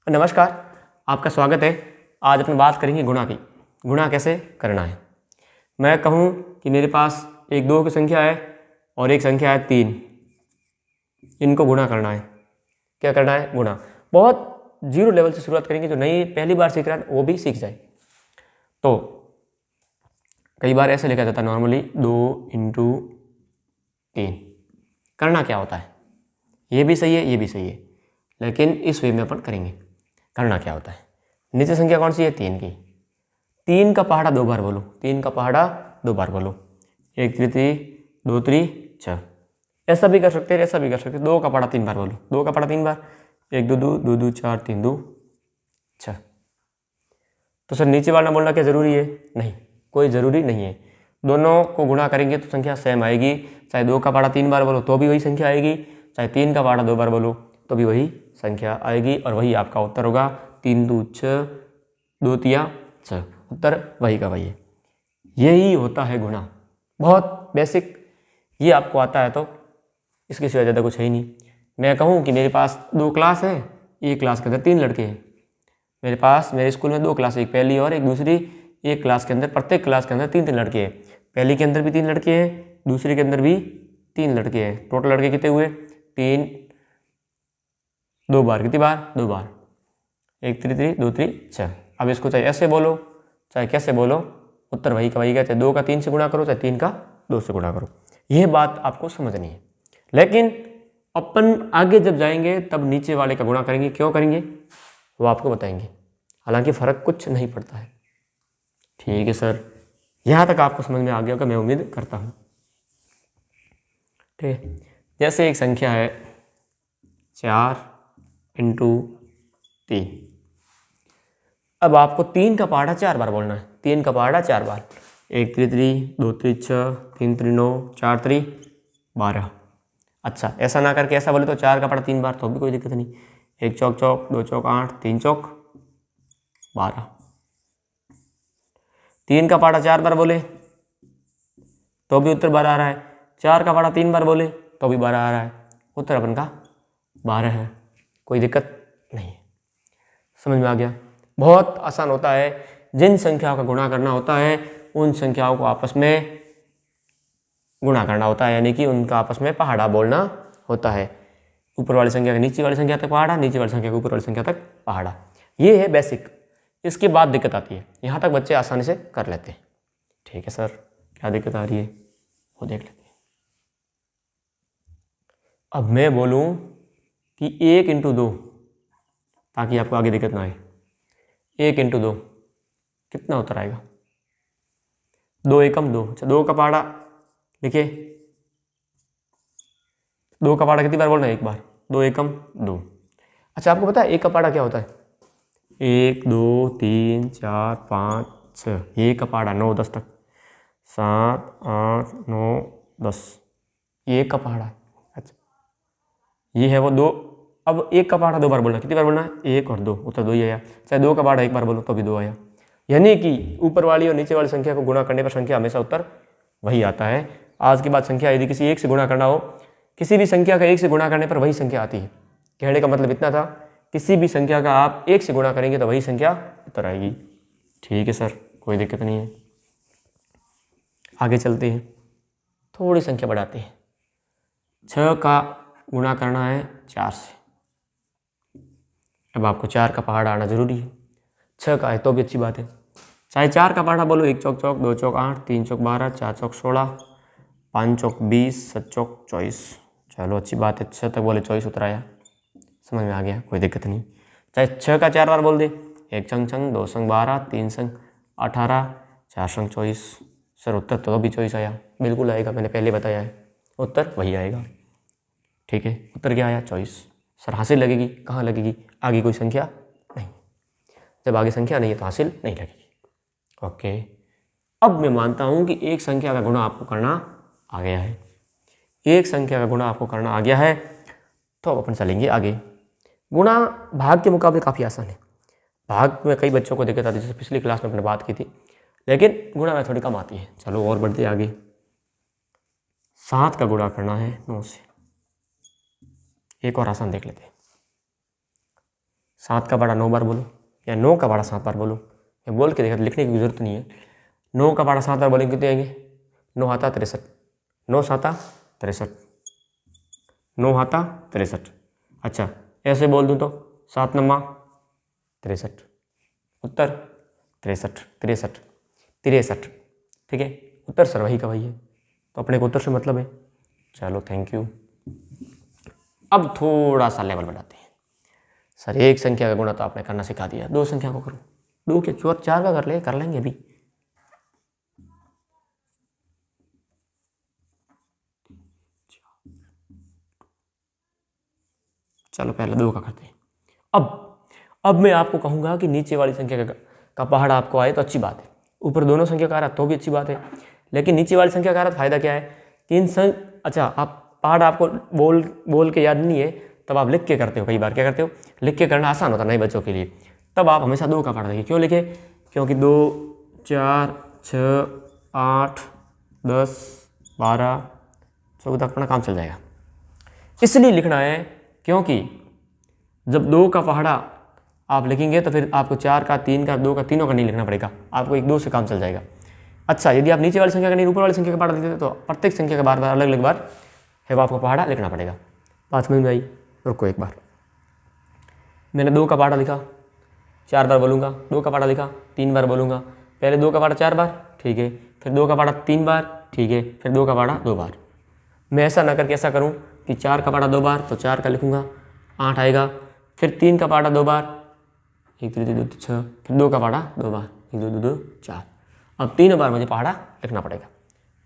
नमस्कार, आपका स्वागत है। आज अपन बात करेंगे गुणा की। गुणा कैसे करना है। मैं कहूँ कि मेरे पास एक 2 की संख्या है और एक संख्या है 3, इनको गुणा करना है। क्या करना है? गुणा। बहुत जीरो लेवल से शुरुआत करेंगे, जो नई पहली बार सीख रहा है वो भी सीख जाए। तो कई बार ऐसे लिखा जाता है नॉर्मली 2 × 3। करना क्या होता है? ये भी सही है, ये भी सही है, लेकिन इस वे में अपन करेंगे। करना क्या होता है? नीचे संख्या कौन सी है? 3 की। 3 का पहाड़ा 2 बार बोलो। 3 का पहाड़ा 2 बार बोलो। 1 3 3, 2 3 6। ऐसा भी कर सकते हैं, ऐसा भी कर सकते हैं। 2 का पहाड़ा 3 बार बोलो। 2 का पहाड़ा 3 बार। 1 2 2 2 2 4 3 2 6। तो सर नीचे वाला बोलना क्या जरूरी है? नहीं, कोई ज़रूरी नहीं है। दोनों को गुणा करेंगे तो संख्या सेम आएगी। चाहे 2 का पहाड़ा 3 बार बोलो तो भी वही संख्या आएगी, चाहे 3 का पहाड़ा 2 बार बोलो तो भी वही संख्या आएगी, और वही आपका उत्तर होगा। 3 2 6, 2 3 6। उत्तर वही का वही है। यही होता है गुणा। बहुत बेसिक, ये आपको आता है तो इसके सिवा ज़्यादा कुछ है ही नहीं। मैं कहूँ कि मेरे पास 2 क्लास है, एक क्लास के अंदर 3 लड़के हैं। मेरे स्कूल में 2 क्लास, एक पहली और एक दूसरी। एक क्लास के अंदर, प्रत्येक क्लास के अंदर 3 लड़के हैं। पहली के अंदर भी 3 लड़के हैं, दूसरी के अंदर भी 3 लड़के हैं। टोटल लड़के कितने हुए? 3 2 बार, कितनी बार? 2 बार। 1 3 3 2 3 6। अब इसको चाहे ऐसे बोलो चाहे कैसे बोलो, उत्तर वही का वही का। चाहे 2 का 3 से गुणा करो, चाहे 3 का 2 से गुणा करो। यह बात आपको समझनी है। लेकिन अपन आगे जब जाएंगे तब नीचे वाले का गुणा करेंगे। क्यों करेंगे वो आपको बताएंगे। हालांकि फ़र्क कुछ नहीं पड़ता है। ठीक है सर, यहाँ तक आपको समझ में आ गया होगा, मैं उम्मीद करता हूँ। ठीक है, जैसे एक संख्या है 4 × 3। अब आपको 3 का पहाड़ा 4 बार बोलना है। 3 का पहाड़ा 4 बार। 1 3 3, 2 3 6, 3 3 9, 4 3 12। अच्छा, ऐसा ना करके ऐसा बोले तो 4 का पहाड़ा 3 बार तो भी कोई दिक्कत नहीं। 1 चौक चौक, 2 चौक 8, 3 चौक 12। 3 का पहाड़ा 4 बार बोले तो भी उत्तर 12 आ रहा है। 4 का पहाड़ा 3 बार बोले तो भी 12 आ रहा है। उत्तर अपन का 12 है, कोई दिक्कत नहीं है। समझ में आ गया? बहुत आसान होता है। जिन संख्याओं का गुणा करना होता है उन संख्याओं को आपस में गुणा करना होता है, यानी कि उनका आपस में पहाड़ा बोलना होता है। ऊपर वाली संख्या का नीचे वाली संख्या तक पहाड़ा, नीचे वाली संख्या का ऊपर वाली संख्या तक पहाड़ा। ये है बेसिक। इसके बाद दिक्कत आती है। यहाँ तक बच्चे आसानी से कर लेते हैं। ठीक है सर, क्या दिक्कत आ रही है वो देख लेते हैं। अब मैं बोलूँ कि 1 × 2, ताकि आपको आगे दिक्कत ना आए। 1 × 2 कितना उत्तर आएगा? 2 एकम 2। अच्छा, 2 का पहाड़ा लिखिए। 2 का पहाड़ा कितनी बार बोलना है? 1 बार। 2 एकम 2। अच्छा, आपको पता है 1 का पहाड़ा क्या होता है? 1 2 3 4 5 6। ये का पहाड़ा 9 10 तक। 7 8 9 10, ये 1 का पहाड़ा है। अच्छा, ये है वो 2। अब 1 का पहाड़ा 2 बार बोलना, कितनी बार बोलना है? 1 और 2, उत्तर 2 ही आया। चाहे 2 का पहाड़ा 1 बार बोलो तो भी 2 आया। यानी कि ऊपर वाली और नीचे वाली संख्या को गुणा करने पर संख्या हमेशा उत्तर वही आता है। आज के बाद संख्या यदि किसी एक से गुणा करना हो, किसी भी संख्या का 1 से गुणा करने पर वही संख्या आती है। कहने का मतलब इतना था, किसी भी संख्या का आप 1 से गुणा करेंगे तो वही संख्या उत्तर आएगी। ठीक है सर, कोई दिक्कत नहीं है। आगे चलते हैं, थोड़ी संख्या बढ़ाते हैं। 6 का गुणा करना है 4 से। अब आपको 4 का पहाड़ा आना जरूरी है। 6 का है तो भी अच्छी बात है। चाहे 4 का पहाड़ा बोलो, 1 चौक चौक, 2 चौक 8, 3 चौक 12, 4 चौक 16, 5 चौक 20, 7 चौक 24। चलो अच्छी बात है, 6 तक बोले 24 उत्तर आया। समझ में आ गया, कोई दिक्कत नहीं। चाहे 6 का 4 बार बोल दे। 1 संग संग, 2 संग 12, 3 संग 18, 4 संग 24। सर उत्तर तो भी 24 आया। बिल्कुल आएगा, मैंने पहले बताया है, उत्तर वही आएगा। ठीक है, उत्तर क्या आया? 24। सर हासिल लगेगी? कहाँ लगेगी? आगे कोई संख्या नहीं। जब आगे संख्या नहीं है तो हासिल नहीं लगेगी। ओके, अब मैं मानता हूँ कि एक संख्या का गुणा आपको करना आ गया है। एक संख्या का गुणा आपको करना आ गया है, तो अब अपन चलेंगे आगे। गुणा भाग के मुकाबले काफ़ी आसान है। भाग में कई बच्चों को दिक्कत आती है, जैसे पिछली क्लास में अपने बात की थी, लेकिन गुणा में थोड़ी कम आती है। चलो और बढ़ते आगे। 7 का गुणा करना है 9 से। एक और आसान देख लेते हैं। 7 का पाड़ा 9 बार बोलो, या 9 का पाड़ा 7 बार बोलो, या बोल के देखा, लिखने की जरूरत नहीं है। 9 का पाड़ा 7 बार बोलेंगे कितने आएंगे? 9 हाथा 63, 9 साता 63, 9 हाथा 63। अच्छा ऐसे बोल दूँ तो 7 9 63, उत्तर 63 63 63। ठीक है, उत्तर सर वही का वही है, तो अपने को उत्तर से मतलब है। चलो थैंक यू। अब थोड़ा सा लेवल बढ़ाते हैं। सर एक संख्या का गुणा तो आपने करना सिखा दिया, 2 संख्या को करो। 2 के 4 का कर लेंगे अभी। चलो पहले 2 का करते हैं। अब मैं आपको कहूँगा कि नीचे वाली संख्या का पहाड़ आपको आए तो अच्छी बात है, ऊपर दोनों संख्या का आ रहा तो भी अच्छी बात है, लेकिन नीचे वाली संख्या का आ रहा फायदा क्या है कि अच्छा आप पहाड़ आपको बोल के याद नहीं है, तब आप लिख के करते हो। कई बार क्या करते हो, लिख के करना आसान होता है नए बच्चों के लिए, तब आप हमेशा 2 का पहाड़ लिखिए। क्यों लिखे? क्योंकि 2 4 6 8 10 12 14 अपना काम चल जाएगा, इसलिए लिखना है। क्योंकि जब 2 का पहाड़ा आप लिखेंगे तो फिर आपको 4 का 3 का 2 का तीनों का नहीं लिखना पड़ेगा, आपको 1 2 से काम चल जाएगा। अच्छा यदि आप नीचे वाली संख्या का नहीं ऊपर वाली संख्या का पहाड़ा लिखते तो प्रत्येक संख्या का बार बार अलग अलग बार है वो आपको पहाड़ा लिखना पड़ेगा। बात समझ में आई? रुको एक बार, मैंने 2 का पहाड़ा लिखा 4 बार बोलूँगा, 2 का पहाड़ा लिखा 3 बार बोलूँगा। पहले 2 का पहाड़ा 4 बार, ठीक है, फिर 2 का पहाड़ा 3 बार, ठीक है, फिर 2 का पहाड़ा 2 बार। मैं ऐसा ना करके ऐसा करूँ कि 4 का पहाड़ा 2 बार तो 4 का लिखूँगा 8 आएगा, फिर 3 का पहाड़ा 2 बार 1 3 2 6, फिर 2 का पहाड़ा 2 बार 1 2 2 2 4। अब 3 बार मुझे पहाड़ा लिखना पड़ेगा।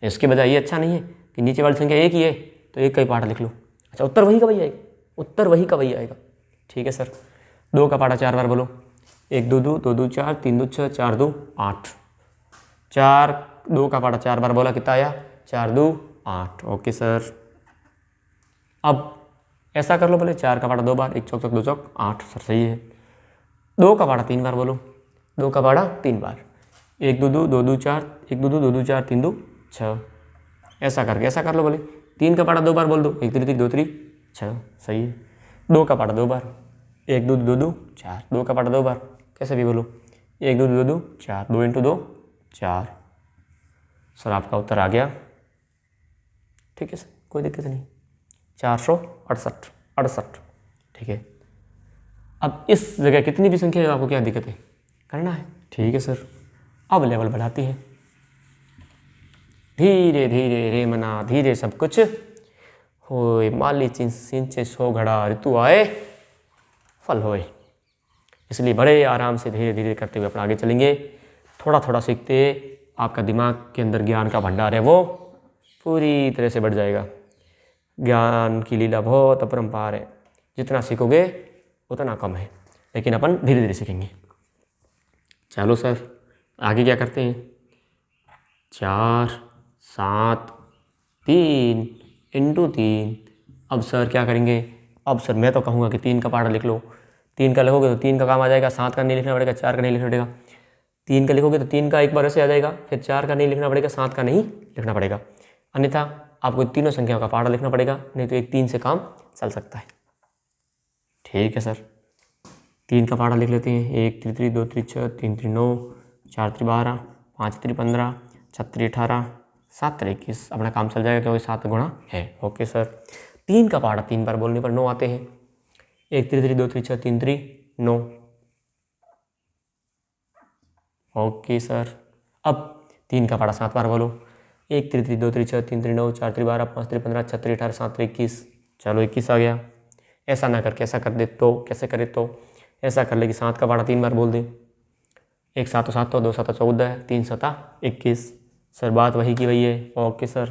इसके बजाय ये अच्छा नहीं है कि नीचे वाली संख्या एक ही है तो एक का ही पहाड़ा लिख लो। अच्छा उत्तर वही का वही आएगा, उत्तर वही का वही आएगा। ठीक है सर, 2 का पहाड़ा 4 बार बोलो, 1 2 2 2 2 4 3 2 6 4 2 8। 2 का पहाड़ा 4 बार बोला, कितना आया? 4 2 8। ओके सर, अब ऐसा कर लो बोले 4 का पहाड़ा 2 बार, 1 चौक 2 चौक 8। सर सही है। 2 का पहाड़ा 3 बार बोलो, 2 का पहाड़ा 3 बार, 1 2 2 2 2 4 1 2 2 2 2 4 3 2 6। ऐसा करके ऐसा कर लो बोले 3 का पहाड़ा 2 बार बोल दो, 1 3 3 2 3 6। सही है। 2 का पहाड़ा 2 बार, 1 2 2 2 4। 2 का पहाड़ा 2 बार, कैसे भी बोलो 1 2 2 2 4, 2 × 2 4। सर आपका उत्तर आ गया। ठीक है सर, कोई दिक्कत नहीं, 468 68। ठीक है, अब इस जगह कितनी भी संख्या है आपको क्या दिक्कत है, करना है। ठीक है सर, अब लेवल बढ़ाते हैं। धीरे धीरे रे मना धीरे सब कुछ होए, माली सिंचे 100 घड़ा ऋतु आए फल होए। इसलिए बड़े आराम से धीरे धीरे करते हुए अपना आगे चलेंगे। थोड़ा थोड़ा सीखते आपका दिमाग के अंदर ज्ञान का भंडार है वो पूरी तरह से बढ़ जाएगा। ज्ञान की लीला बहुत अपरंपार है, जितना सीखोगे उतना कम है, लेकिन अपन धीरे धीरे सीखेंगे। चलो सर आगे क्या करते हैं? 4 7 3 × 3। अब सर क्या करेंगे? अब सर मैं तो कहूँगा कि 3 का पहाड़ा लिख लो। 3 का लिखोगे तो 3 का काम आ जाएगा, 7 का नहीं लिखना पड़ेगा, 4 का नहीं लिखना पड़ेगा। 3 का लिखोगे तो 3 का एक बार ऐसे आ जाएगा, फिर 4 का नहीं लिखना पड़ेगा, 7 का नहीं लिखना पड़ेगा। अन्यथा आपको तीनों संख्याओं का पहाड़ा लिखना पड़ेगा, नहीं तो 1 3 से काम चल सकता है। ठीक है सर, 3 का पहाड़ा लिख लेते हैं। 1 3 3 2 3 6 3 3 9 4 3 12 5 3 15 6 3 18 7 3 21। अपना काम चल जाएगा क्योंकि 7 गुणा है। ओके सर, 3 का पहाड़ा 3 बार बोलने पर 9 आते हैं। 1 3 3 2 3 6 3 3 9। ओके सर, अब 3 का पहाड़ा 7 बार बोलो। 1 3 3 2 3 6 3 3 9 4 3 12 5 3 15 6 3 18 7 3 21। चलो 21 आ गया। ऐसा ना करके ऐसा कर दे तो कैसे करे? तो ऐसा कर ले कि 7 का पहाड़ा 3 बार बोल दे। 1 7 7 2 7 14 3 7 21। सर बात वही की वही है। ओके सर,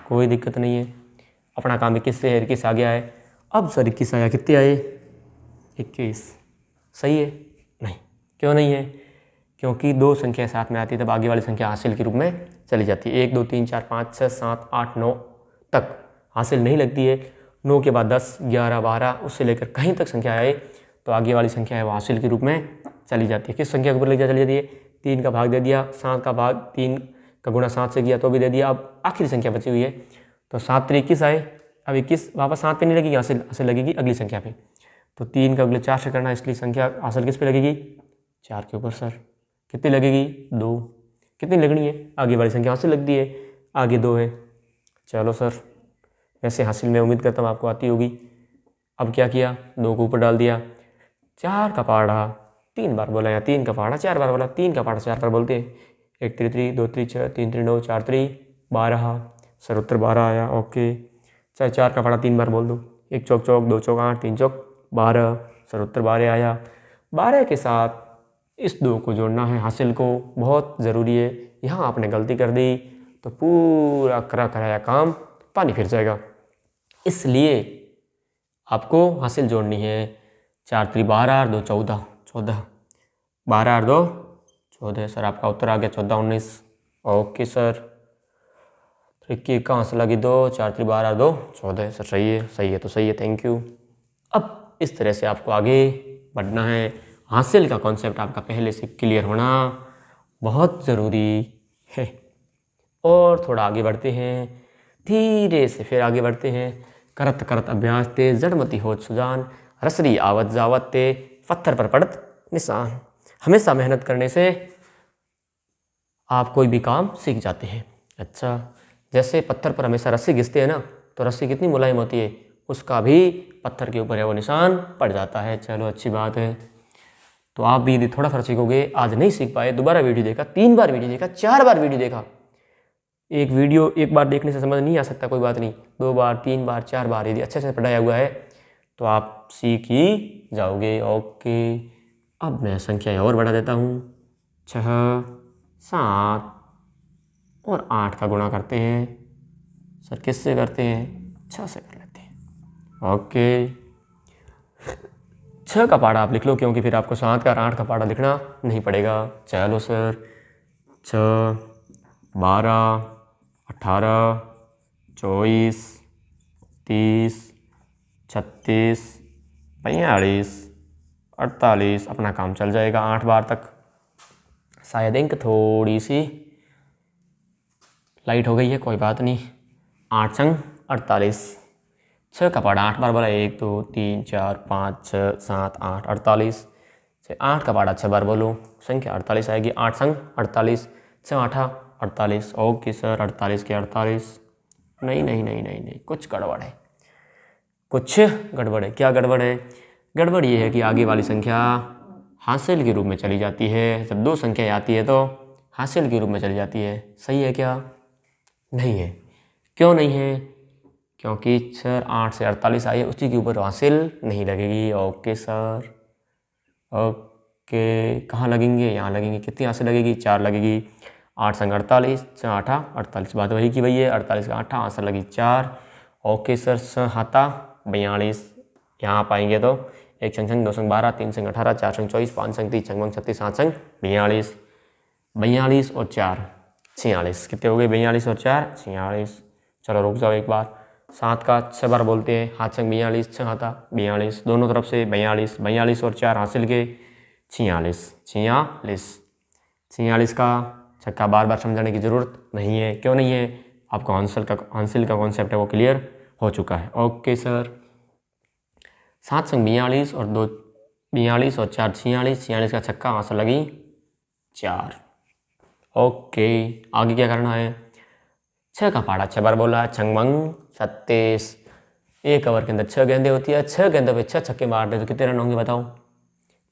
कोई दिक्कत नहीं है, अपना काम 21 से है, 21 आ गया है। अब सर 21 आया, कितने आए? 21। सही है? नहीं, क्यों नहीं है? क्योंकि 2 संख्या साथ में आती है तब आगे वाली संख्या हासिल के रूप में चली जाती है। 1 2 3 4 5 6 7 8 9 तक हासिल नहीं लगती है। 9 के बाद 10 11 12 उससे लेकर कहीं तक संख्या आए तो आगे वाली संख्या है वो हासिल के रूप में चली जाती है। किस संख्या के ऊपर लेकर चली जाती है? 3 का भाग दे दिया, 7 का भाग 3 का गुणा 7 से किया तो भी दे दिया। अब आखिरी संख्या बची हुई है तो 7 3 21 आए। अब 21 वापस 7 पे नहीं लगेगी, हासिल लगेगी अगली संख्या पे। तो 3 का अगले 4 से करना है, इसलिए संख्या हासिल किस पे लगेगी? 4 के ऊपर सर। कितनी लगेगी? 2। कितनी लगनी है? आगे वाली संख्या हासिल लगती है, आगे 2 है। चलो सर, वैसे हासिल मैं उम्मीद करता हूँ आपको आती होगी। अब क्या किया? 2 को ऊपर डाल दिया। 4 का पहाड़ा 3 बार बोला, या 3 का पहाड़ा 4 बार बोला। 3 का पहाड़ा 4 बार बोलते हैं। 1 3 3, 2 3 6, 3 3 9, 4 3 12। सर उत्तर 12 आया। ओके, चाहे 4 का पहाड़ा 3 बार बोल दो। 1 चौक चौक, 2 चौक 8, 3 चौक 12। सर उत्तर 12 आया। 12 के साथ इस 2 को जोड़ना है हासिल को, बहुत ज़रूरी है। यहाँ आपने गलती कर दी तो पूरा करा कराया काम पानी फिर जाएगा। इसलिए आपको हासिल जोड़नी है। 4 3 12 और 2 14, 14 12 और 2 14। सर आपका उत्तर आ गया 14 19। ओके सर, 21 कहाँ से लगी? 2 4 3 12 और 2 14। सर सही है, सही है तो सही है, थैंक यू। अब इस तरह से आपको आगे बढ़ना है। हासिल का कॉन्सेप्ट आपका पहले से क्लियर होना बहुत ज़रूरी है। और थोड़ा आगे बढ़ते हैं, धीरे से फिर आगे बढ़ते हैं। करत करत अभ्यास ते जड़मती होत सुजान, रसरी आवत जावत ते पत्थर पर पड़त निशान। हमेशा मेहनत करने से आप कोई भी काम सीख जाते हैं। अच्छा, जैसे पत्थर पर हमेशा रस्सी घिसते हैं ना, तो रस्सी कितनी मुलायम होती है, उसका भी पत्थर के ऊपर है वो निशान पड़ जाता है। चलो अच्छी बात है। तो आप भी यदि थोड़ा सा सीखोगे, आज नहीं सीख पाए, दोबारा वीडियो देखा, 3 बार वीडियो देखा, 4 बार वीडियो देखा। एक वीडियो एक बार देखने से समझ नहीं आ सकता, कोई बात नहीं, 2 बार 3 बार 4 बार यदि अच्छे से पढ़ाया हुआ है तो आप सीख ही जाओगे। ओके, अब मैं संख्या और बढ़ा देता हूँ। 6 7 और 8 का गुणा करते हैं। सर किससे करते हैं? 6 से कर लेते हैं। ओके, 6 का पहाड़ा आप लिख लो, क्योंकि फिर आपको 7 का और 8 का पहाड़ा लिखना नहीं पड़ेगा। चलो सर, 6 12 18 24 30 36 42 48। अपना काम चल जाएगा 8 बार तक। शायद इंक थोड़ी सी लाइट हो गई है, कोई बात नहीं। 8 संग 48। 6 का पहाड़ा 8 बार बोला, 1 2 3 4 5 6 7 8 48। 8 का पहाड़ा 6 बार बोलो, संख्या 48 आएगी। 8 संग 48, 6 8 48। ओके सर, 48 के 48। नहीं नहीं नहीं नहीं नहीं, कुछ गड़बड़ है, कुछ गड़बड़ है। क्या गड़बड़ है? गड़बड़ ये है कि आगे वाली संख्या हासिल के रूप में चली जाती है। जब 2 संख्याएँ आती है तो हासिल के रूप में चली जाती है। सही है क्या? नहीं है। क्यों नहीं है? क्योंकि सर 8 से 48 आई है, उसी के ऊपर हासिल नहीं लगेगी। ओके सर, ओके, कहाँ लगेंगे? यहाँ लगेंगे। कितनी हासिल लगेगी? 4 लगेगी। 8 संग 48, 6 8 48। बात वही की वही है। 48 का 8 हासिल लगी 4। ओके सर, 6 हाथा 42। यहाँ पाएंगे तो 1 संग संग 2 संग 12, 3 संग 18, 4 संग 24, 5 संग 30, 6 36, 7 संग 42। 42 और 4 46। कितने हो गए? 42 और 4 46। चलो रुक जाओ एक बार। 7 का 6 बार बोलते हैं, हाथ संग 42, 6 हाथा 42, दोनों तरफ से 42। 42 और 4 हासिल के 46। 46 का छक्का बार बार समझाने की ज़रूरत नहीं है। क्यों नहीं है? आपको हासिल का कॉन्सेप्ट है वो क्लियर हो चुका है। ओके सर, 7 संग 42 और 2 42 और 4 46। 46 का छक्का हासिल लगी 4। ओके, आगे क्या करना है? 6 का पहाड़ा 6 बार बोला, छंगमंग 36। एक ओवर के अंदर 6 गेंदें होती है। 6 गेंदों पे 6 छक्के मार दे तो कितने रन होंगे बताओ?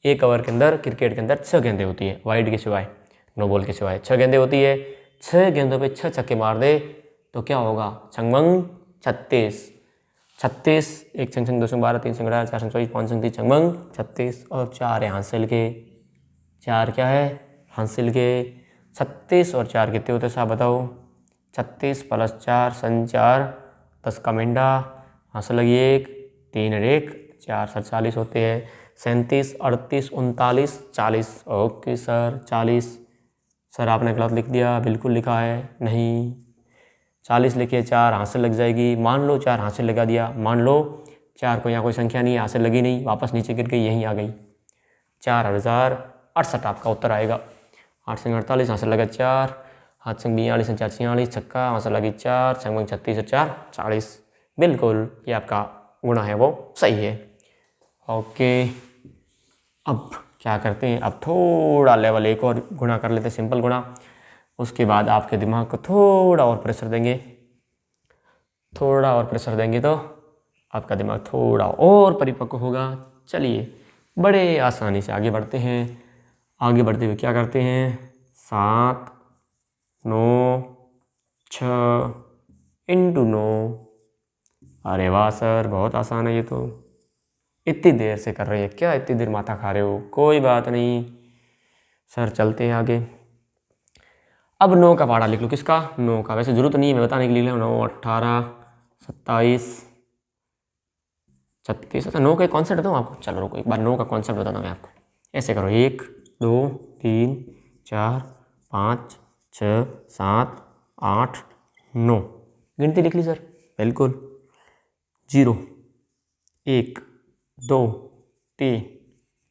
एक ओवर के अंदर क्रिकेट के अंदर 6 गेंदें होती है, वाइड के सिवाय, नो बॉल के सिवाय 6 गेंदें होती है। 6 गेंदों पे 6 छक्के मार दे तो क्या होगा? छंगमंग 36। 36, 1 संग संग 2 संग 12, 3 संग 18, 4 संग 24, 5 संग 30, छंगमंग 36। और 4 है हासिल के। 4 क्या है? हासिल के। 36 और 4 कितने होते हैं साहब बताओ? 36 प्लस 4 सन 4, 10 का मिंडा, हासिल लगी 1, 3 और 1 4, 47 होते हैं। 37 38 39 40। Okay sir, 40। सर आपने गलत लिख दिया। बिल्कुल लिखा है नहीं, 40 लिखिए, 4 हासिल लग जाएगी। मान लो 4 हासिल लगा दिया, मान लो 4 को यहाँ कोई संख्या नहीं, हासिल लगी नहीं, वापस नीचे गिर गई, यहीं आ गई। 4068 आपका उत्तर आएगा। 8 संग 48 हासिल लगा 4, हाथ संग 42 और 4 46, छक्का हासिल लगी 4, संग 36 और 4 40। बिल्कुल, ये आपका गुणा है वो सही है। ओके, अब क्या करते हैं, अब थोड़ा लेवल एक और गुणा कर लेते हैं, सिंपल गुणा। उसके बाद आपके दिमाग को थोड़ा और प्रेशर देंगे, थोड़ा और प्रेशर देंगे तो आपका दिमाग थोड़ा और परिपक्व होगा। चलिए बड़े आसानी से आगे बढ़ते हैं। आगे बढ़ते हुए क्या करते हैं, 7 9 6 इंटू 9। अरे वाह सर, बहुत आसान है ये तो। इतनी देर से कर रहे हैं क्या, इतनी देर माथा खा रहे हो, कोई बात नहीं सर, चलते हैं आगे। अब 9 का पहाड़ा लिख लो, किसका, 9 का। वैसे जरूरत नहीं है मैं बताने के लिए, 9 18 27 36। अच्छा 9 का कॉन्सेप्ट बताऊँ आपको, चलो रुको एक बार 9 का कॉन्सेप्ट बताता हूँ मैं आपको। ऐसे करो, 1 2 3 4 5 6 7 8 9, गिनती लिख ली सर, बिल्कुल। 0 1 2 3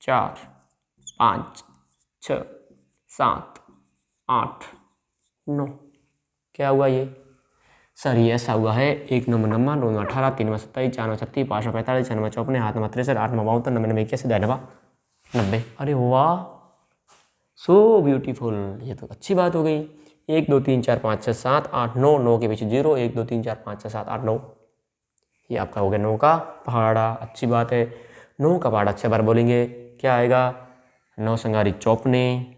4 5 6 7 8 9। क्या हुआ ये सर, ये ऐसा हुआ है, 1 9 9 2 18 3 27 4 36 5 45 6 54 7 63 8 52 99 81 90। अरे वाह, सो ब्यूटीफुल, ये तो अच्छी बात हो गई। 1 2 3 4 5 6 7 8 9, 9 के पीछे 0, 1 2 3 4 5 6 7 8 9। ये आपका हो गया 9 का पहाड़ा, अच्छी बात है। 9 का पहाड़ा 6 बार बोलेंगे, क्या आएगा, 9 संगारी चौपने,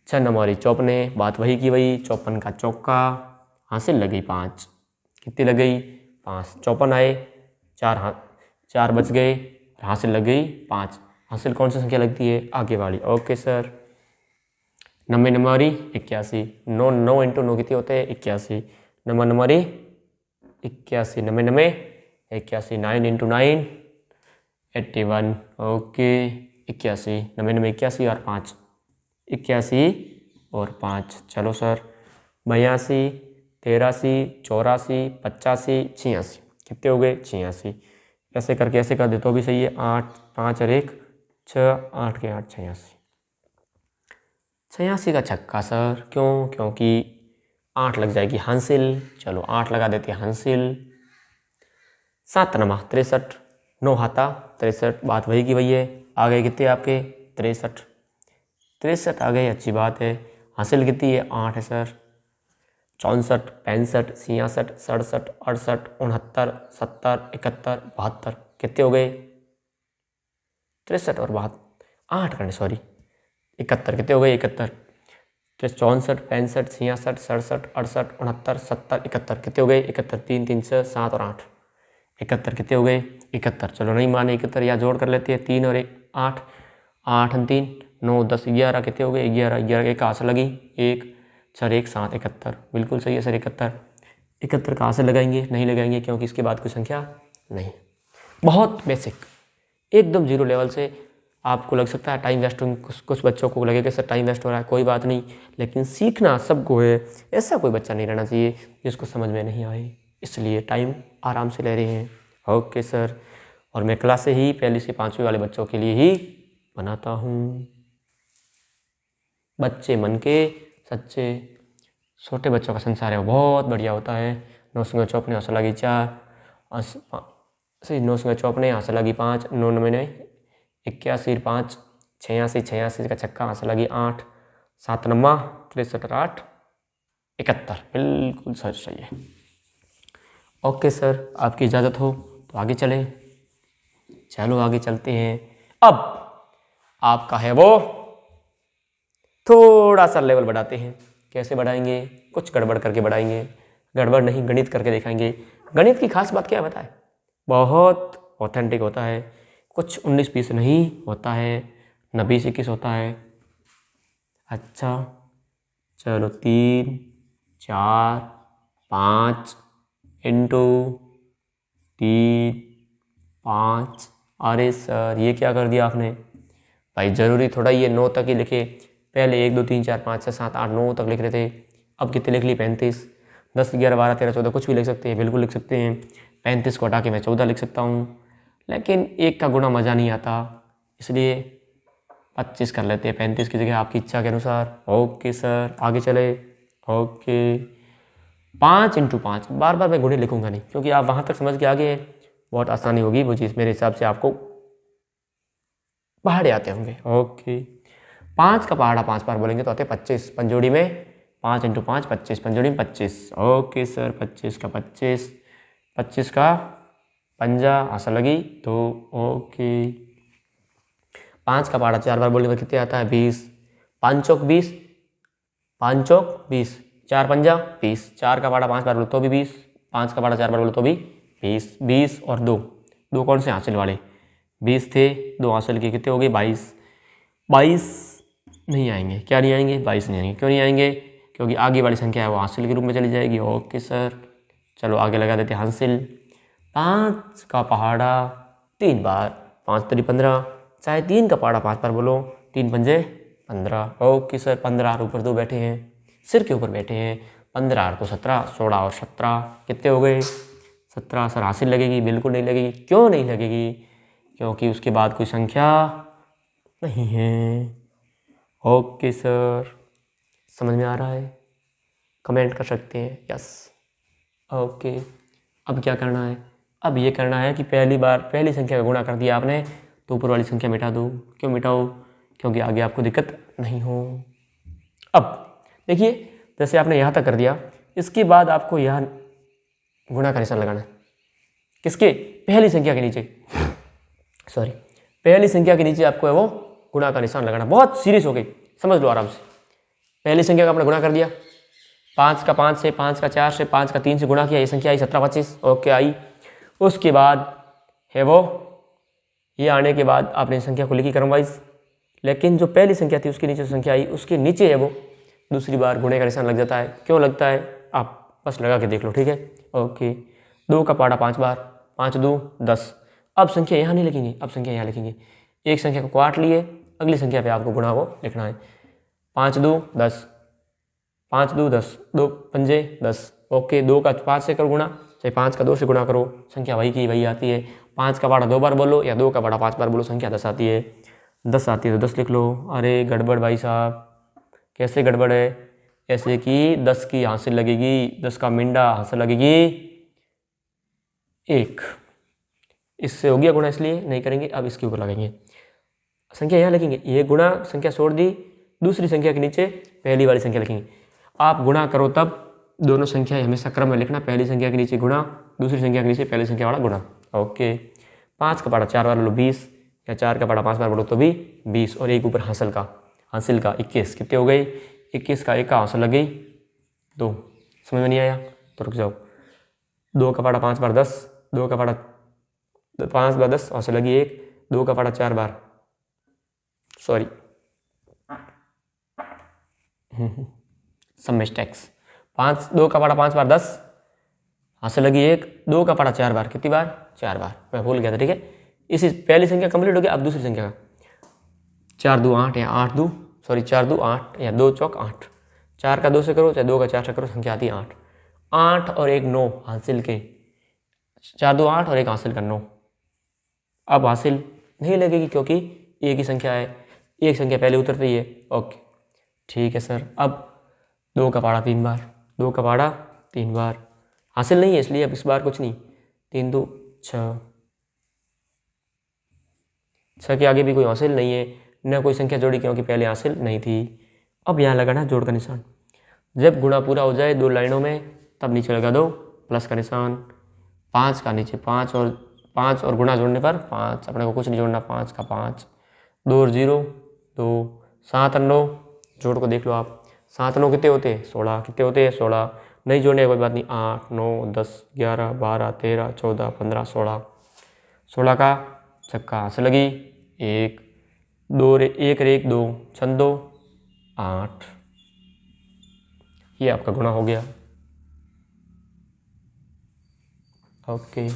6 नंबरी चौपने, बात वही की वही, 54 का चौका, हासिल लग गई 5। कितनी लग गई, 5। 54 आए, 4 बच गए, हासिल लग गई 5। हासिल कौन सी संख्या लगती है, आगे वाली। Okay sir. 90 नंबरी 81, 9 9 इंटू 9 कितने होते हैं, 81। नंबरी 81, 90 90 81, 9 इंटू 9 81। ओके 81, 90 90 81 और 5, 81 और 5। चलो सर, 82 83 84 85 86, कितने हो गए, 86। ऐसे करके ऐसे कर दे तो भी सही है, 8 5 और 1 6, 8 के 8 86। 86 का छक्का सर, क्यों, क्योंकि 8 लग जाएगी हासिल। चलो 8 लगा देते हैं हासिल। 7 नमा 63, 9 हाथा 63, बात वही की वही है। आ गए कितने आपके, 63। 63 आ गए, अच्छी बात है। हासिल कितनी है, 8 है सर। 64 65 66 67 68 69 70 71 72, कितने हो गए, 63 और 8 करने, सॉरी 71, कितने हो गए, 71। 64 65 66 67 68 69 70 71, कितने हो गए, 71। 3 3 6 7 और 8, 71, कितने हो गए, 71। चलो नहीं माने 71, या जोड़ कर लेते हैं, 3 और 1 8, 8 3 9 10 11, कितने हो गए, 11 11 के कहाँ से लगी, 1 सर 1 7 71, बिल्कुल सही है सर। 71 कहाँ से लगाएंगे, नहीं लगाएंगे क्योंकि इसके बाद कोई संख्या नहीं। बहुत बेसिक, एकदम जीरो लेवल से। आपको लग सकता है टाइम वेस्ट, कुछ बच्चों को लगेगा सर टाइम वेस्ट हो रहा है, कोई बात नहीं, लेकिन सीखना सबको है। ऐसा कोई बच्चा नहीं रहना चाहिए जिसको समझ में नहीं आए, इसलिए टाइम आराम से ले रहे हैं। ओके सर, और मैं क्लास से ही 1 से 5वीं वाले बच्चों के लिए ही बनाता हूँ। बच्चे मन के सच्चे, छोटे बच्चों का संसार है वो बहुत बढ़िया होता है। 9 संग चौपने हंस लगी 4, 9 संग चौपने हंस लगी 5, 9 9 81 5 86 86 का छक्का हंस लगी 8, 7 9 63 और 8 71, बिल्कुल सर सही है। ओके सर, आपकी इजाज़त हो तो आगे चलें। चलो आगे चलते हैं। अब आपका है वो, थोड़ा सा लेवल बढ़ाते हैं। कैसे बढ़ाएंगे, कुछ गड़बड़ करके बढ़ाएंगे, गड़बड़ नहीं गणित करके दिखाएंगे। गणित की खास बात क्या है बताए, बहुत ऑथेंटिक होता है, कुछ 19-20 नहीं होता है, न 20-21 होता है। अच्छा चलो 3 4 5 इंटू 3 5। अरे सर ये क्या कर दिया आपने भाई, ज़रूरी थोड़ा ये 9 तक ही लिखे, पहले 1 2 3 4 5 6 7 8 9 तक लिख रहे थे, अब कितने लिख ली 35। 10 11 12 13 14 कुछ भी लिख सकते हैं, बिल्कुल लिख सकते हैं। 35 को हटा के मैं 14 लिख सकता हूँ, लेकिन 1 का गुणा मज़ा नहीं आता, इसलिए 25 कर लेते हैं 35 की जगह, आपकी इच्छा के अनुसार। ओके सर आगे चले। ओके 5 इंटू 5, बार बार मैं गुणे लिखूंगा नहीं, क्योंकि आप वहाँ तक समझ के आगे हैं, बहुत आसानी होगी वो चीज़ मेरे हिसाब से आपको पहाड़े आते होंगे। ओके, 5 का पहाड़ा 5 बार बोलेंगे तो आते 25, पंजोड़ी में 5 × 5 25, पंजोड़ी में 25। ओके सर, 25 का 25, 25 का पंजा आशा लगी तो ओके। 5 का पहाड़ा 4 बार बोलने पर कितने आता है 20, 5 चौक 20, 5 चौक 20, 4 पंजा 20, 4 का पहाड़ा 5 बार बोलो तो भी 20, 5 का पहाड़ा 4 बार बोलो तो भी 20, 20 और 2, 2 कौन से हासिल वाले 20 थे, 2 हासिल के कितने हो गए 22, 22 नहीं आएंगे, क्या नहीं आएंगे 22 नहीं आएंगे, क्यों नहीं आएंगे क्योंकि आगे वाली संख्या है वो हासिल के रूप में चली जाएगी। ओके सर, चलो आगे लगा देते हासिल। 5 का पहाड़ा 3 बार, 5 3 15, चाहे 3 का पहाड़ा 5 बार बोलो, 3 पंजे 15। ओके सर, 15 ऊपर 2 बैठे हैं, सिर के ऊपर बैठे हैं, 15 तो 17, 16 और 17 कितने हो गए 17। सर हासिल लगेगी, बिल्कुल नहीं लगेगी, क्यों नहीं लगेगी क्योंकि उसके बाद कोई संख्या नहीं है। ओके सर, समझ में आ रहा है, कमेंट कर सकते हैं यस। ओके, अब क्या करना है, अब ये करना है कि पहली संख्या का गुणा कर दिया आपने तो ऊपर वाली संख्या मिटा दो। क्यों मिटाओ, क्योंकि आगे आपको दिक्कत नहीं हो। अब देखिए, जैसे आपने यहाँ तक कर दिया, इसके बाद आपको यहाँ गुणा का निशान लगाना है, किसके पहली संख्या के नीचे, सॉरी पहली संख्या के नीचे आपको है वो गुणा का निशान लगाना। बहुत सीरियस हो गई, समझ लो आराम से। पहली संख्या का आपने गुणा कर दिया, 5 का 5 से, 5 का 4 से, 5 का 3 से गुणा किया, ये संख्या आई 17 25। ओके आई, उसके बाद है वो ये आने के बाद आपने संख्या को लिखी क्रम वाइज, लेकिन जो पहली संख्या थी उसके नीचे जो संख्या आई उसके नीचे है वो दूसरी बार गुणे का निशान लग जाता है। क्यों लगता है आप बस लगा के देख लो, ठीक है। ओके, 2 का पहाड़ा 5 बार, 5 2 10। अब संख्या यहाँ नहीं लिखेंगे, अब संख्या यहाँ लिखेंगे। एक संख्या को काट लिए, अगली संख्या पे आपको गुणा को लिखना है। 5 2 10, 5 2 10, 2 पंजे 10। ओके, 2 का 5 से करो गुणा, चाहे 5 का 2 से गुणा करो, संख्या वही की वही आती है। 5 का पहाड़ा 2 बार बोलो या 2 का पहाड़ा 5 बार बोलो, संख्या 10 आती है। 10 आती है तो 10 लिख लो। अरे गड़बड़ भाई साहब, कैसे गड़बड़ है, ऐसे कि 10 की हासिल लगेगी, 10 का मिंडा हासिल लगेगी 1, इससे हो गया गुणा, इसलिए नहीं करेंगे। अब इसके ऊपर लगाएंगे, संख्या यहाँ लिखेंगे, ये गुणा संख्या छोड़ दी, दूसरी संख्या के नीचे पहली वाली संख्या लिखेंगे। आप गुणा करो तब दोनों संख्या हमेशा क्रम में लिखना, पहली संख्या के नीचे गुणा, दूसरी संख्या के नीचे पहली संख्या वाला गुणा। ओके, 5 का पहाड़ा 4 बार बोलो 20, या 4 का पहाड़ा 5 बार बोलो तो भी 20, और एक ऊपर हासिल का 21। कितने हो गए 21 का 1 का हासिल लग गई 2। समझ में नहीं आया तो रुक जाओ। 2 का पहाड़ा 5 बार 10, 2 का पहाड़ा 5 बार 10 हासिल लगी 1, 2 का पहाड़ा 4 बार, सॉरी सम मिस्टेक्स, 2 का पहाड़ा 5 बार 10 हासिल लगी 1, 2 का पहाड़ा 4 बार, कितनी बार 4 बार, मैं भूल गया था, ठीक है। इसी पहली संख्या कंप्लीट हो गई, अब दूसरी संख्या का 4 2 8 या 8 2, सॉरी 4 2 8 या 2 चौक 8, 4 का 2 से करो चाहे 2 का 4 से करो, संख्या आती है 8। 8 और 1 9 हासिल के, 4 2 8 और 1 हासिल का 9। अब हासिल नहीं लगेगी क्योंकि एक ही संख्या है, एक संख्या पहले उतर रही है। ओके ठीक है सर। अब 2 का पहाड़ा 3 बार, 2 का पहाड़ा 3 बार हासिल नहीं है, इसलिए अब इस बार कुछ नहीं। 3 2 6, 6 के आगे भी कोई हासिल नहीं है, न कोई संख्या जोड़ी क्योंकि पहले हासिल नहीं थी। अब यहाँ लगाना जोड़ का निशान, जब गुणा पूरा हो जाए 2 लाइनों में तब नीचे लगा दो प्लस का निशान। 5 का नीचे 5 और गुणा जोड़ने पर 5, अपने को कुछ नहीं जोड़ना, 5 का 5, 2 और 0 2, 7 और 9 जोड़ को देख लो आप, 7 9 कितने होते हैं 16, कितने होते हैं 16, नहीं जोड़ने कोई बात नहीं, 8 9 10 11 12 13 14 15 16, 16 का छक्का हासिल लगी 1 2 1 1 2 6 2 8, ये आपका गुणा हो गया। ओके,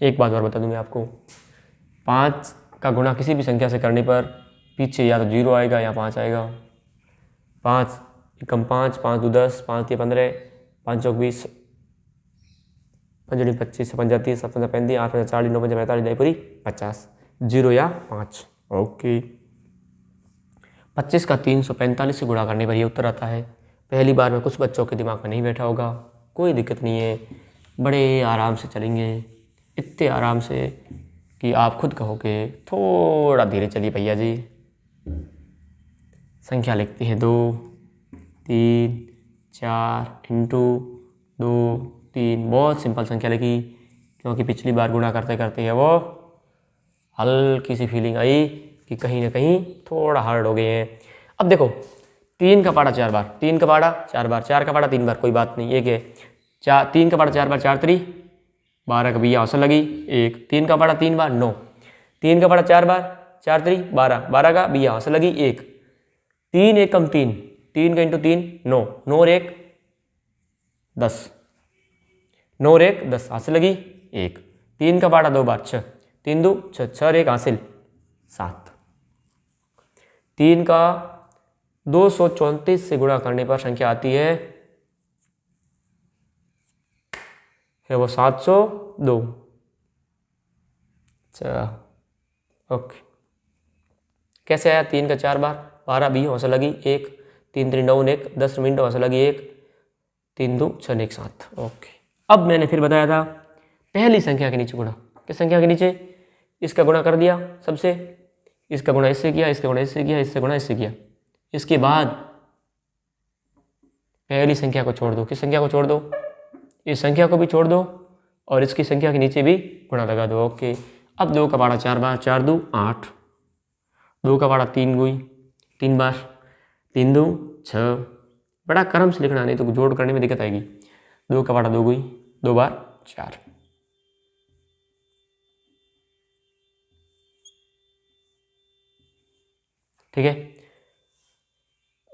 एक बात और बता दूं मैं आपको, 5 का गुणा किसी भी संख्या से करने पर पीछे या तो 0 आएगा या 5 आएगा। 5 एकम 5, 5 2 10, 5 3 15, 5 चौक 20, 5 2 25, 5 30, 7 5 35, 8 5 40, 9 5 45, 10 पूरी 50, 0 या 5। ओके, 25 का 345 से गुणा करने पर ये उत्तर आता है। पहली बार में कुछ बच्चों के दिमाग में नहीं बैठा होगा, कोई दिक्कत नहीं है, बड़े आराम से चलेंगे, इतने आराम से कि आप खुद कहोगे। थोड़ा धीरे चलिए भैया जी। संख्या लिखते हैं 2 3 4 इंटू 2 3। बहुत सिंपल संख्या लिखी, क्योंकि पिछली बार गुणा करते करते है वो हल्की सी फीलिंग आई कि कहीं ना कहीं थोड़ा हार्ड हो गए हैं। अब देखो 3 का पाड़ा 4 बार, 3 का पाड़ा 4 बार, 4 का पाड़ा 3 बार, कोई बात नहीं, एक है 4, 3 का पाड़ा 4 बार, 4 3 12 का भैया औसत लगी 1, 3 का पाड़ा 3 बार 9, 3 का पाड़ा 4 बार, 4 3 12, 12 का भैया औसत लगी 1, 3 1 कम 3, 3 का इंटू 3 9, 9 और 1 10, 9 और 1 10 हासिल लगी 1, 3 का पाड़ा 2 बार 6, 3 2 6, 6 और 1 हासिल 7, 3 का 234 से गुणा करने पर संख्या आती है वो 702। अच्छा ओके, कैसे आया? 3 का 4 बार 12 भी औसत लगी 1, 3 3 9 1 10 मिनट औसत लगी 1, 3 2 6 1 7। ओके, अब मैंने फिर बताया था पहली संख्या के नीचे गुणा। किस संख्या के नीचे? इसका गुणा कर दिया सबसे, इसका गुणा इससे किया, इसका गुणा इससे किया, इससे गुणा इससे किया। इसके बाद पहली संख्या को छोड़ दो। किस संख्या को छोड़ दो? इस संख्या को भी छोड़ दो और इसकी संख्या के नीचे भी गुणा लगा दो। ओके, अब 2 का पाड़ा 4 बार, 4 2 8, 2 का पाड़ा 3 गुई 3 बार, 3 2 6। बड़ा क्रम से लिखना, नहीं तो जोड़ करने में दिक्कत आएगी। 2 का पाड़ा 2 गुई 2 बार 4, ठीक है।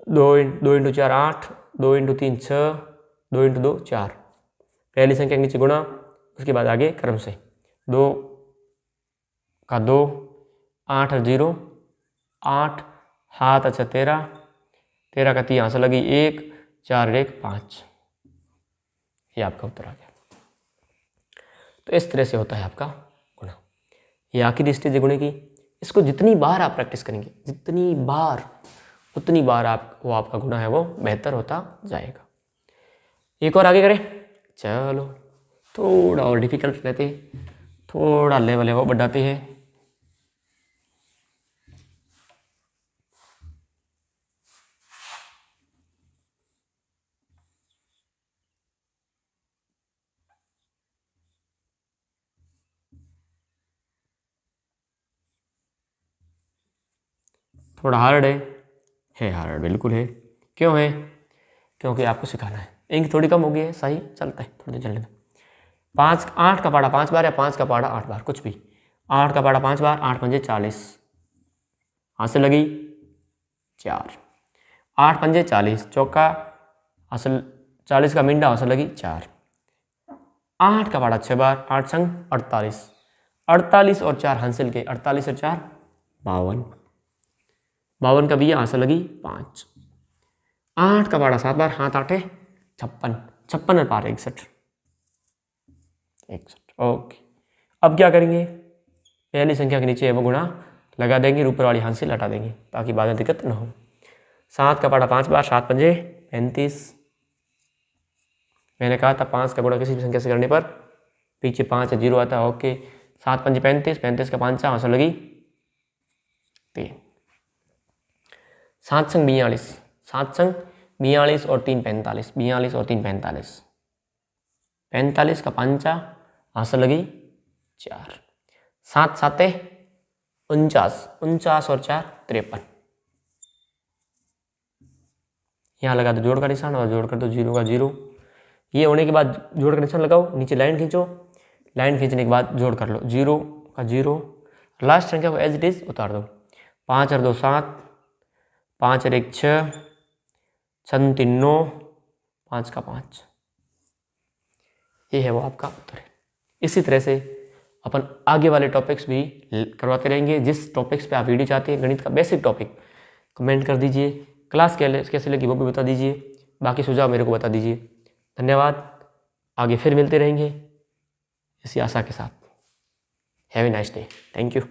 2 इंटू 4 8, 2 इंटू 3 6, 2 इंटू 2 4। पहली संख्या के नीचे गुणा, उसके बाद आगे क्रम से 2 का 2, 8 और 0 8, हाथ अच्छा 13, 13 का 3 यहाँ से लगी 1, 4 और 1 5। ये आपका उत्तर आ गया। तो इस तरह से होता है आपका गुणा। ये आखिरी स्टेज है गुणे की। इसको जितनी बार आप प्रैक्टिस करेंगे, जितनी बार उतनी बार वो आपका गुणा है वो बेहतर होता जाएगा। एक और आगे करें, चलो थोड़ा और डिफिकल्ट लेते हैं, थोड़ा लेवल है वो बढ़ाते हैं। थोड़ा हार्ड है हार्ड, बिल्कुल है। क्यों है? क्योंकि आपको सिखाना है। इंक थोड़ी कम हो गई है, सही चलता है, थोड़ी देर चलने दो। 5 8 का पाड़ा 5 बार या 5 का पाड़ा 8 बार, कुछ भी। 8 का पाड़ा 5 बार, 8 पंजे 40, हासिल लगी 4, 8 पंजे 40, चौका हासिल 40 का मिंडा हासिल लगी 4। 8 का पाड़ा 6 बार, 8 संग 48, 48 और 4 हासिल के 48 और 4 52, 52 का भी हासिल लगी 5। 8 का पाड़ा 7 बार, हाथ 8 56, 56 और पार 61। ओके, अब क्या करेंगे? पहली संख्या के नीचे है वो गुणा लगा देंगे, ऊपर वाली हासिल हटा देंगे ताकि बाद में दिक्कत ना हो। 7 का पाड़ा 5 बार, 7 पंजे 35। मैंने कहा था 5 का गुणा किसी भी संख्या से करने पर पीछे 5 या 0 आता है। ओके, 7 पंजे 35, 35 का 5 हासिल लगी 3। 7 संग 42, 7 संग 42 और 3 45, 42 और 3 45, 45 का 5 हासिल लगी 4। 7 7 49, 49 और 4 53। यहाँ लगा दो जोड़ का निशान और जोड़ कर दो 0 का 0। ये होने के बाद जोड़ का निशान लगाओ, नीचे लाइन खींचो, लाइन खींचने के बाद जोड़ कर लो 0 का 0। लास्ट संख्या को एज इट इज उतार दो। 5 और 2 7, 5 और 1 6, 6 3 9, 5 का 5। ये है वो आपका उत्तर है। इसी तरह से अपन आगे वाले टॉपिक्स भी करवाते रहेंगे। जिस टॉपिक्स पे आप वीडियो चाहते हैं, गणित का बेसिक टॉपिक, कमेंट कर दीजिए। क्लास कैसे लगी वो भी बता दीजिए। बाकी सुझाव मेरे को बता दीजिए। धन्यवाद। आगे फिर मिलते रहेंगे इसी आशा के साथ। Have a nice day. Thank you.